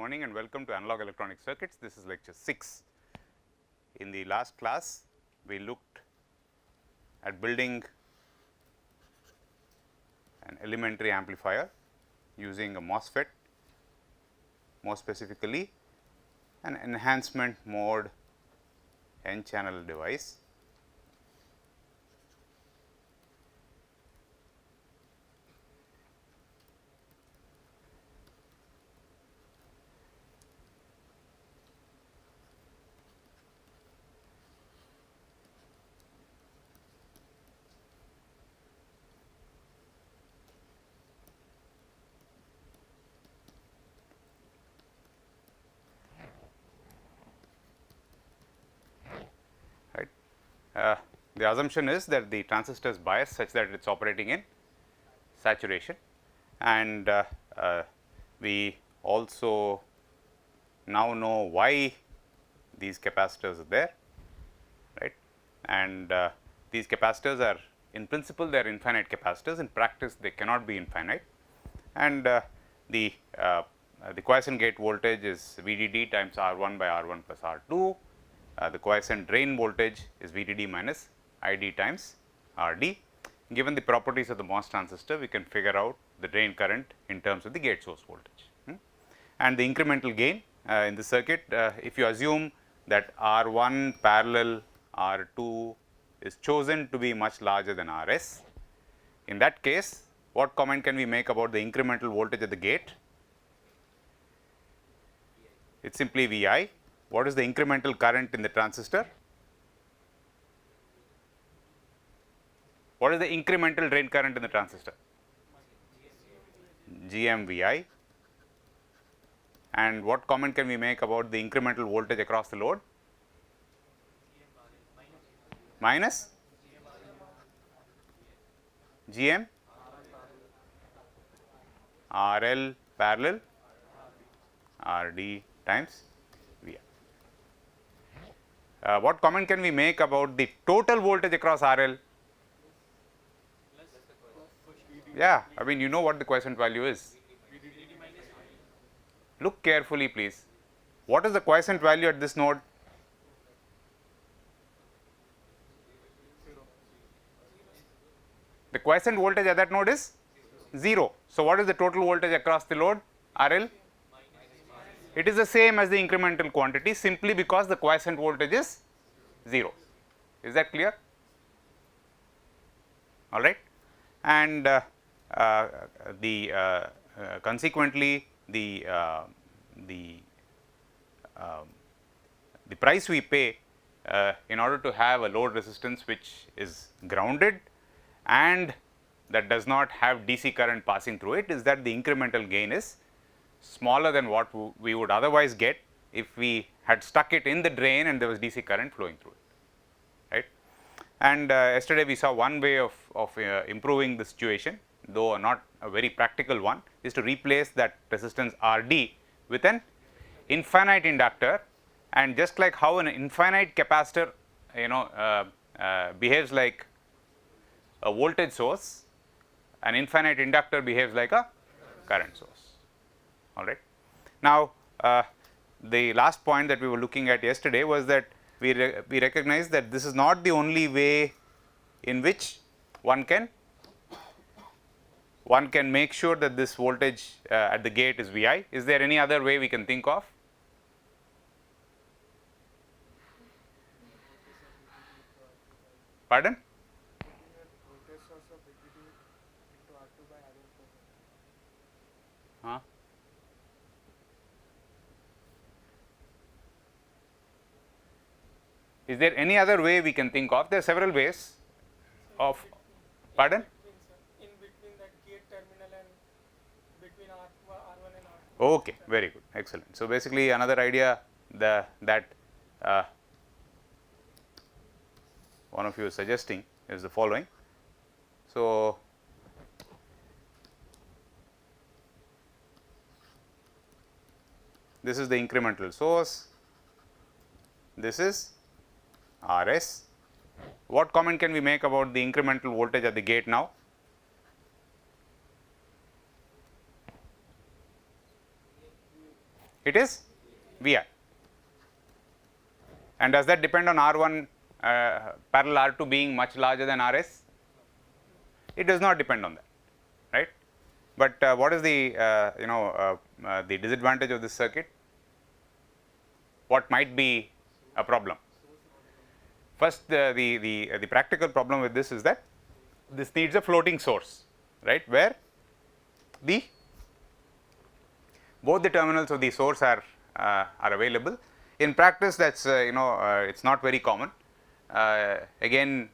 morning and welcome to Analog Electronic Circuits. This is lecture 6. In the last class, we looked at building an elementary amplifier using a MOSFET, more specifically an enhancement mode n channel device. The assumption is that the transistor is biased such that it is operating in saturation, and we also now know why these capacitors are there, right. And these capacitors are, in principle, they are infinite capacitors. In practice, they cannot be infinite, and the quiescent gate voltage is VDD times R1 by R1 plus R2. The quiescent drain voltage is VDD minus ID times RD. Given the properties of the MOS transistor, we can figure out the drain current in terms of the gate source voltage. And the incremental gain in the circuit, if you assume that R1 parallel R2 is chosen to be much larger than RS, in that case, what comment can we make about the incremental voltage at the gate? It is simply Vi. What is the incremental current in the transistor? What is the incremental drain current in the transistor? GMVI. And what comment can we make about the incremental voltage across the load? Minus GM RL parallel RD times Vi. What comment can we make about the total voltage across RL? Yeah, I mean, you know what the quiescent value is. Look carefully, please. What is the quiescent value at this node? The quiescent voltage at that node is 0. So, what is the total voltage across the load? RL? It is the same as the incremental quantity, simply because the quiescent voltage is 0. Is that clear? All right. And consequently, the price we pay in order to have a load resistance which is grounded and that does not have DC current passing through it is that the incremental gain is smaller than what we would otherwise get if we had stuck it in the drain and there was DC current flowing through it, right. And yesterday we saw one way of improving the situation, though not a very practical one, is to replace that resistance RD with an infinite inductor. And just like how an infinite capacitor behaves like a voltage source, an infinite inductor behaves like a current source. All right. Now, the last point that we were looking at yesterday was that we recognize that this is not the only way in which one can make sure that this voltage at the gate is Vi. Is there any other way we can think of? Pardon? Huh? Is there any other way we can think of? There are several ways of, pardon? In between that gate terminal and between R1 and R2. Okay, very good, excellent. So, basically another idea that one of you is suggesting is the following. So, this is the incremental source, this is RS. What comment can we make about the incremental voltage at the gate now? It is Vi. And does that depend on R1 parallel R2 being much larger than Rs? It does not depend on that, right? But what is the the disadvantage of this circuit? What might be a problem? First, the practical problem with this is that this needs a floating source, right, where the both the terminals of the source are available. In practice, that's it's not very common. Again,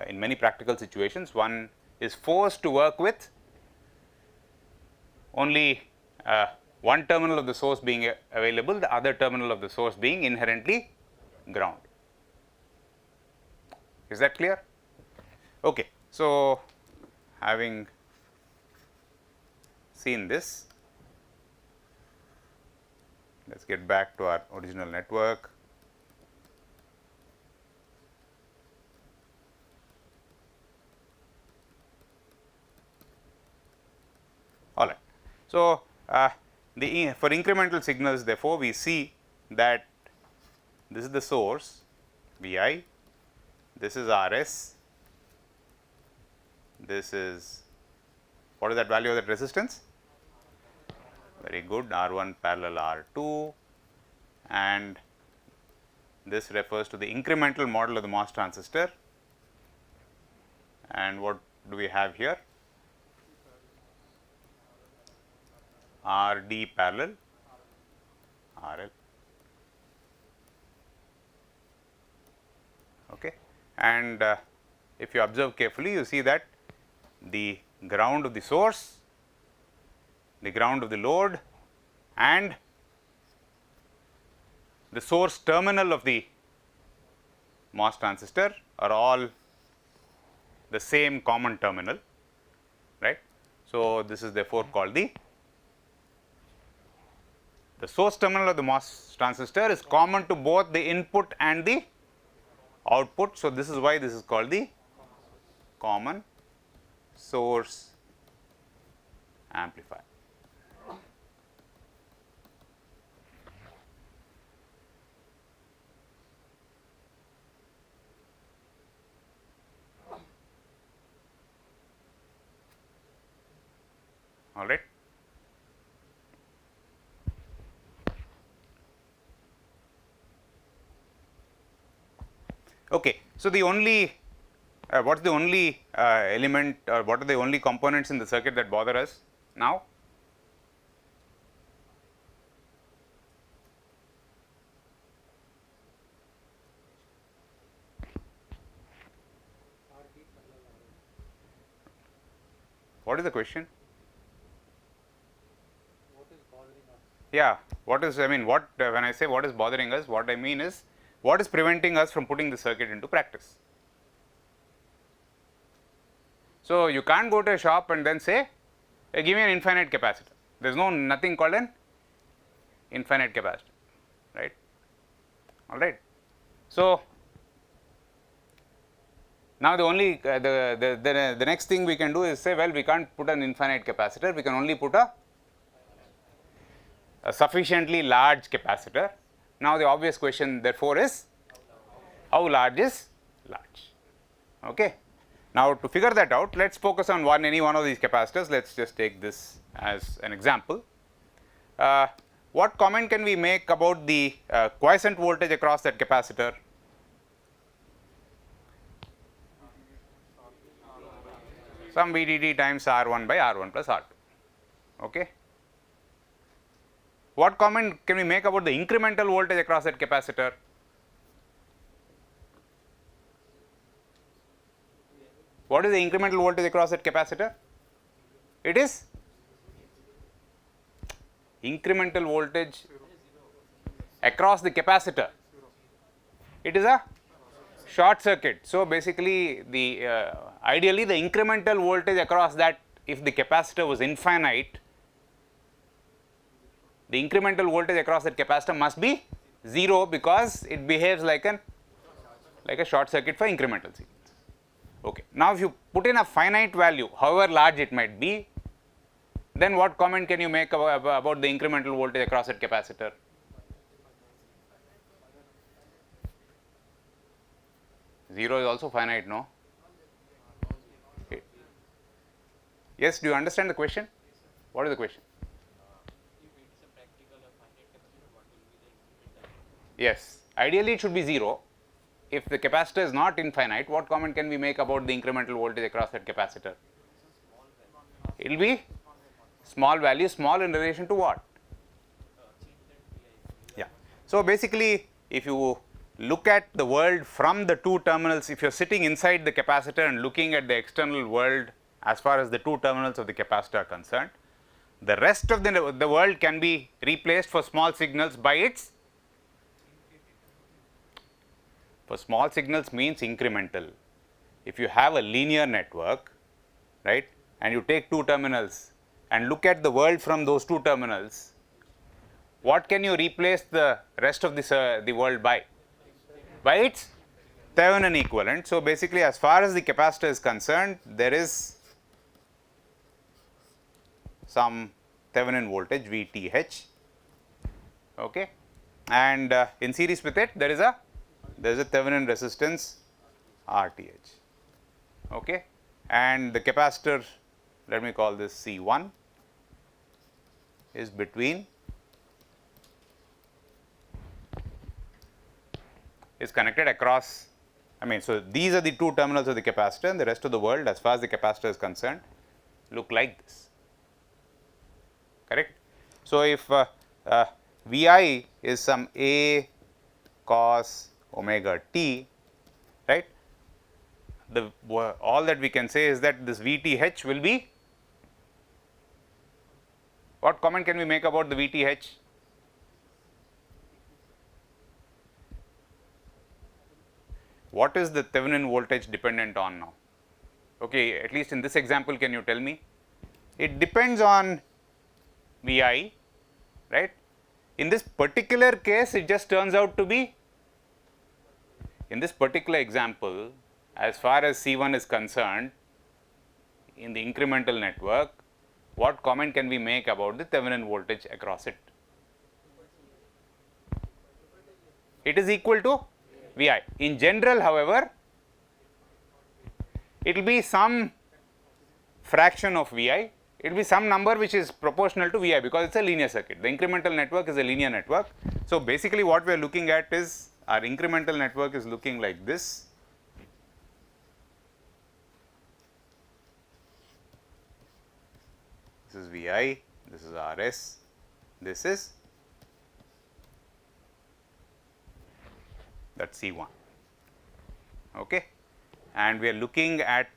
in many practical situations, one is forced to work with only one terminal of the source being available, the other terminal of the source being inherently ground. Is that clear? Okay. So, having seen this, let us get back to our original network. All right. So, for incremental signals, therefore, we see that this is the source Vi, this is Rs, this is, what is that value of that resistance? Very good, R1 parallel R2, and this refers to the incremental model of the MOS transistor. And what do we have here? RD parallel RL. Okay. And if you observe carefully, you see that the ground of the source, the ground of the load, and the source terminal of the MOS transistor are all the same common terminal, right. So, this is therefore called the source terminal of the MOS transistor is common to both the input and the output. So, this is why this is called the common source amplifier. All right. Okay. So, the only what is the only element, or what are the only components in the circuit that bother us now? What is the question? What is bothering us? Yeah, what is, I mean, what when I say what is bothering us, what I mean is what is preventing us from putting the circuit into practice. So, you can't go to a shop and then say, hey, give me an infinite capacitor. There is nothing called an infinite capacitor, right. All right. So, now the only the next thing we can do is say, well, we can't put an infinite capacitor, we can only put a sufficiently large capacitor. Now, the obvious question therefore is, how large is large? Okay. Now, to figure that out, let us focus on any one of these capacitors. Let us just take this as an example. What comment can we make about the quiescent voltage across that capacitor? Some VDD times R1 by R1 plus R2. Okay. What comment can we make about the incremental voltage across that capacitor? What is the incremental voltage across that capacitor? It is incremental voltage across the capacitor. It is a short circuit. So, basically the ideally the incremental voltage across that, if the capacitor was infinite, the incremental voltage across that capacitor must be 0, because it behaves like a short circuit for incremental signals. Okay. Now, if you put in a finite value, however large it might be, then what comment can you make about the incremental voltage across that capacitor? Zero is also finite, no? Yes, do you understand the question? What is the question? Yes, ideally it should be 0. If the capacitor is not infinite, what comment can we make about the incremental voltage across that capacitor? It will be small value, small in relation to what? Yeah. So, basically if you look at the world from the two terminals, if you are sitting inside the capacitor and looking at the external world as far as the two terminals of the capacitor are concerned, the rest of the world can be replaced for small signals by its, for small signals means incremental. If you have a linear network, right, and you take two terminals and look at the world from those two terminals, what can you replace the rest of this the world by? By its Thevenin equivalent. So, basically as far as the capacitor is concerned, there is some Thevenin voltage VTH, okay, and in series with it there is a Thevenin resistance RTH, okay, and the capacitor, let me call this C1, is between, is connected across, I mean, so these are the two terminals of the capacitor, and the rest of the world as far as the capacitor is concerned look like this, correct. So, if Vi is some A cos omega t, right, the all that we can say is that this VTH will be, what comment can we make about the VTH? What is the Thevenin voltage dependent on now? Okay, at least in this example, can you tell me? It depends on Vi, right. In this particular case, it just turns out to be, in this particular example, as far as C1 is concerned, in the incremental network, what comment can we make about the Thevenin voltage across it? It is equal to Vi. In general, however, it will be some fraction of Vi, it will be some number which is proportional to Vi, because it is a linear circuit. The incremental network is a linear network. So, basically what we are looking at is, our incremental network is looking like this. This is Vi, this is Rs, this is that C1, okay, and we are looking at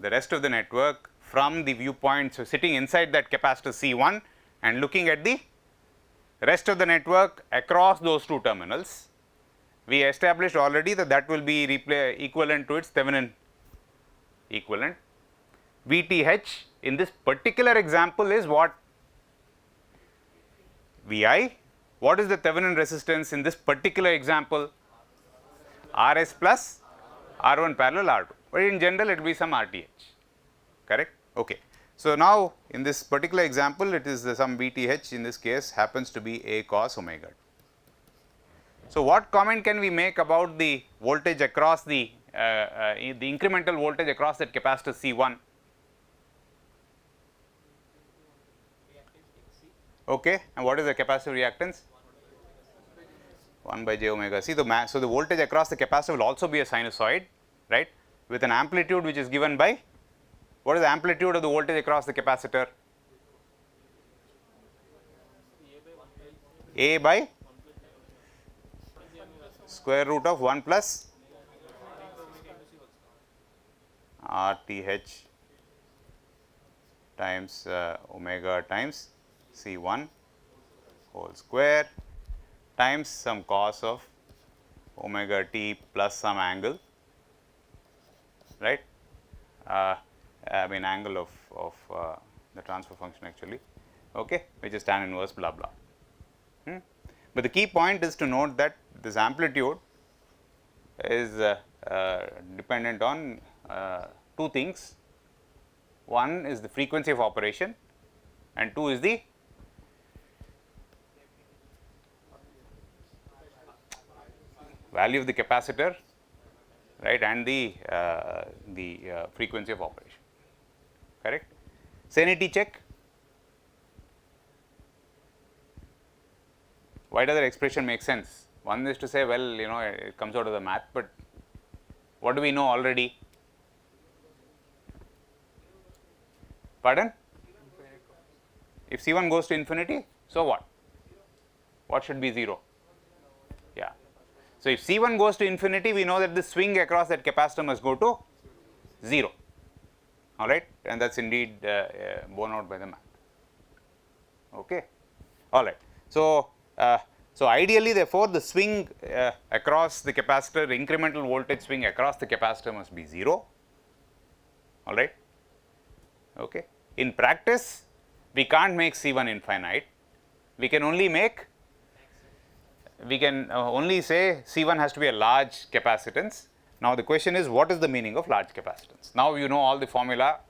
the rest of the network from the viewpoint. So, sitting inside that capacitor C1 and looking at the rest of the network across those two terminals. We established already that that will be equivalent to its Thevenin equivalent. VTH in this particular example is what? Vi. What is the Thevenin resistance in this particular example? Rs plus R1 parallel R2, but in general it will be some RTH, correct. Okay. So, now in this particular example, it is some VTH, in this case happens to be A cos omega. So, what comment can we make about the voltage across the incremental voltage across that capacitor C1? Okay, and what is the capacitive reactance? 1 by j omega c. So, the voltage across the capacitor will also be a sinusoid, right, with an amplitude which is given by, what is the amplitude of the voltage across the capacitor? A by square root of 1 plus RTH times omega times C1 whole square times some cos of omega t plus some angle, right, I mean angle of the transfer function actually, okay, which is tan inverse blah blah. But the key point is to note that this amplitude is dependent on two things. One is the frequency of operation, and 2 is the value of the capacitor, right, and the frequency of operation, correct. Sanity check. Why does that expression make sense? One is to say, well, it comes out of the math, but what do we know already? Pardon? If C1 goes to infinity, so what? What should be 0? Yeah. So if C1 goes to infinity, we know that the swing across that capacitor must go to 0. All right, and that's indeed borne out by the math. Okay. All right. So ideally, therefore, the swing across the capacitor, the incremental voltage swing across the capacitor must be 0. All right. Okay. In practice, we can't make C1 infinite. We can only say C1 has to be a large capacitance. Now the question is, what is the meaning of large capacitance? Now you know all the formula,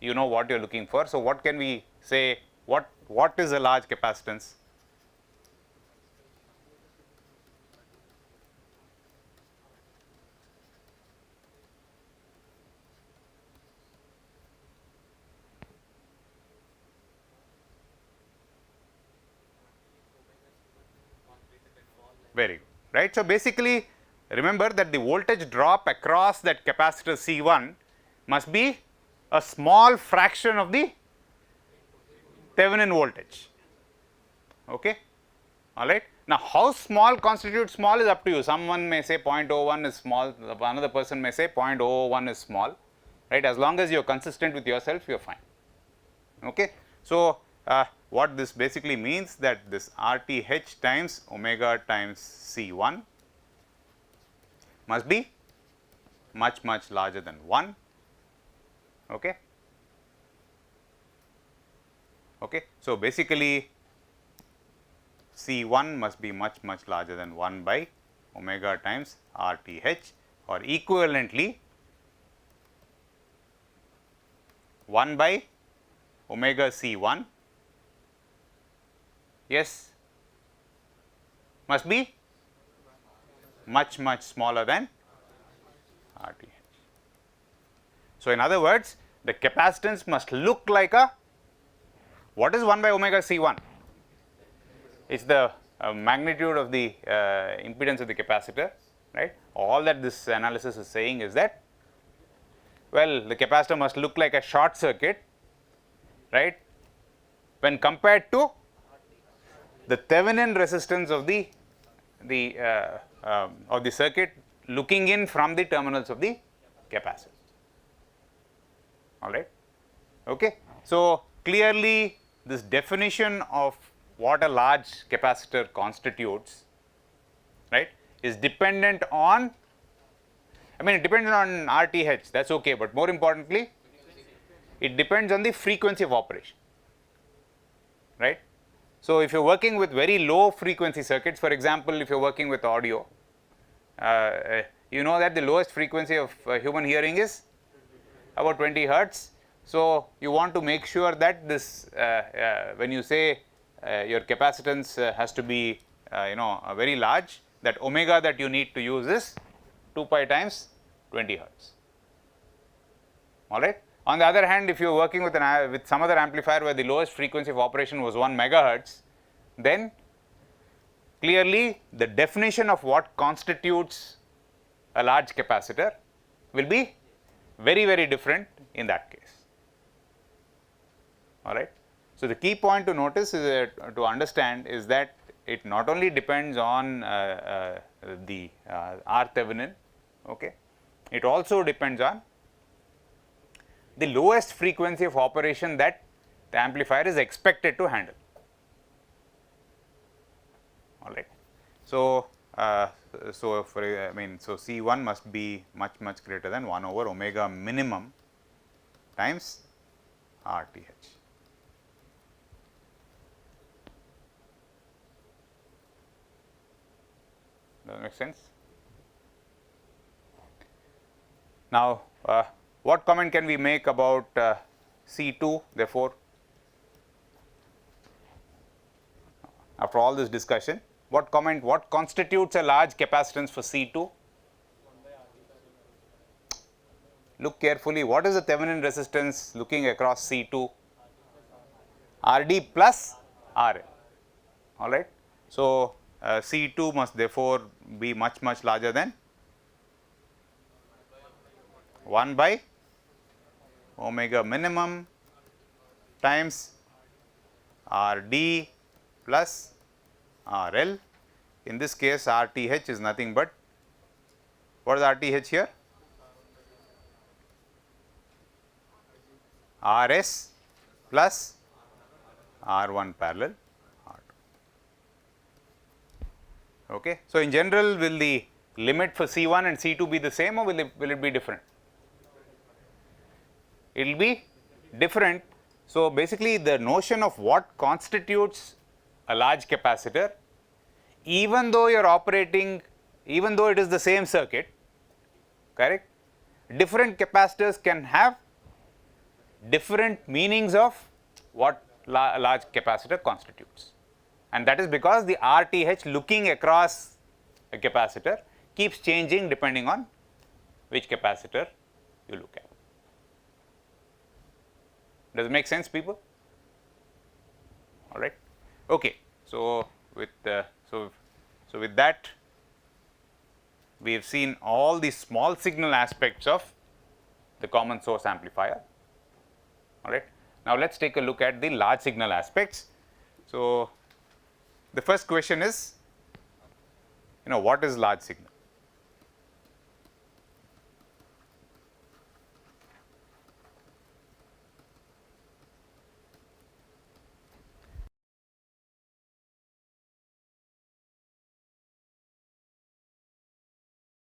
you know what you are looking for. So what can we say? What is a large capacitance? Very good, right. So basically, remember that the voltage drop across that capacitor C1 must be a small fraction of the Thevenin voltage. Okay. All right. Now, how small constitutes small is up to you. Someone may say 0.01 is small, another person may say 0.001 is small, right. As long as you are consistent with yourself, you are fine. Okay. So, what this basically means that this RTH times omega times C1 must be much larger than 1. Okay. Okay. So, basically C1 must be much larger than 1 by omega times RTH, or equivalently 1 by omega C1, yes, must be much smaller than RTH. So, in other words, the capacitance must look like a, what is 1 by omega C1? It is the magnitude of the impedance of the capacitor, right. All that this analysis is saying is that, well, the capacitor must look like a short circuit, right, when compared to the Thevenin resistance of the circuit looking in from the terminals of the capacitor. All right. Okay. So clearly, this definition of what a large capacitor constitutes, right, is dependent on, it depends on RTH, that is okay, but more importantly, it depends on the frequency of operation, right. So if you are working with very low frequency circuits, for example, if you are working with audio, you know that the lowest frequency of human hearing is about 20 hertz. So you want to make sure that this, when you say your capacitance has to be very large, that omega that you need to use is 2 pi times 20 hertz. All right. On the other hand, if you are working with some other amplifier where the lowest frequency of operation was 1 megahertz, then clearly the definition of what constitutes a large capacitor will be very different in that case. All right. So the key point to notice is to understand is that it not only depends on the R Thevenin, okay, it also depends on the lowest frequency of operation that the amplifier is expected to handle. All right. So so C1 must be much greater than 1 over omega minimum times RTH. Does that make sense? Now, what comment can we make about C2 therefore? after all this discussion, what constitutes a large capacitance for C2? Look carefully, what is the Thevenin resistance looking across C2? RD plus RL, all right. So, C2 must therefore be much larger than 1 by omega minimum times RD plus RL. In this case, RTH is nothing but, what is RTH here? RS plus R1 parallel R2. Okay. So, in general, will the limit for C1 and C2 be the same, or will it be different? It will be different. So, basically the notion of what constitutes a large capacitor, even though you are operating, even though it is the same circuit, correct, different capacitors can have different meanings of what a large capacitor constitutes, and that is because the RTH looking across a capacitor keeps changing depending on which capacitor you look at. Does it make sense, people? All right. Okay. So, with with that, we have seen all the small signal aspects of the common source amplifier. All right. Now, let us take a look at the large signal aspects. So, the first question is, what is large signal?